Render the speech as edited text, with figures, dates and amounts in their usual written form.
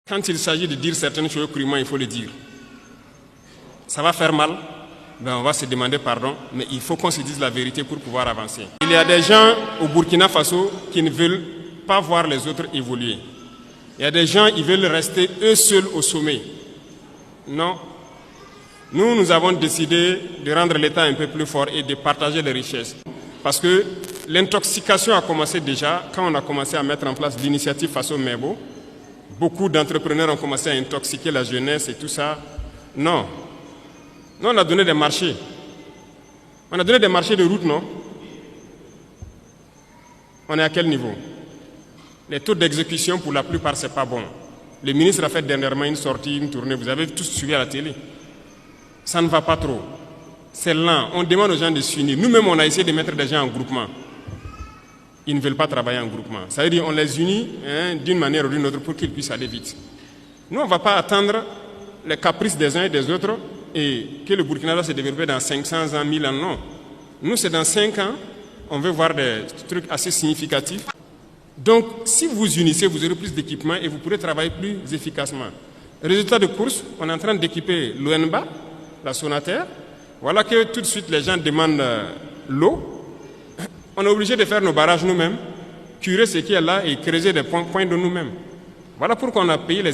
Quand il s'agit de dire certaines choses crûment, il faut le dire. Ça va faire mal, ben on va se demander pardon, mais il faut qu'on se dise la vérité pour pouvoir avancer. Il y a des gens au Burkina Faso qui ne veulent pas voir les autres évoluer. Il y a des gens qui veulent rester eux seuls au sommet. Non. Nous avons décidé de rendre l'État un peu plus fort et de partager les richesses. Parce que l'intoxication a commencé déjà quand on a commencé à mettre en place l'initiative Faso Mebo. Beaucoup d'entrepreneurs ont commencé à intoxiquer la jeunesse et tout ça. Non. Nous, on a donné des marchés. On a donné des marchés de route, non? On est à quel niveau? Les taux d'exécution, pour la plupart, ce n'est pas bon. Le ministre a fait dernièrement une sortie, une tournée. Vous avez tous suivi à la télé. Ça ne va pas trop. C'est lent. On demande aux gens de s'unir. Nous-mêmes, on a essayé de mettre des gens en groupement. Ils ne veulent pas travailler en groupement. Ça veut dire qu'on les unit d'une manière ou d'une autre pour qu'ils puissent aller vite. Nous, on ne va pas attendre les caprices des uns et des autres et que le Burkina doit se développer dans 500 ans, 1000 ans. Non. Nous, c'est dans 5 ans. On veut voir des trucs assez significatifs. Donc, si vous vous unissez, vous aurez plus d'équipement et vous pourrez travailler plus efficacement. Résultat de course, on est en train d'équiper l'ONBA, la Sonater. Voilà que tout de suite, les gens demandent l'eau. On est obligé de faire nos barrages nous-mêmes, curer ce qui est là et creuser des points de nous-mêmes. Voilà pourquoi on a payé les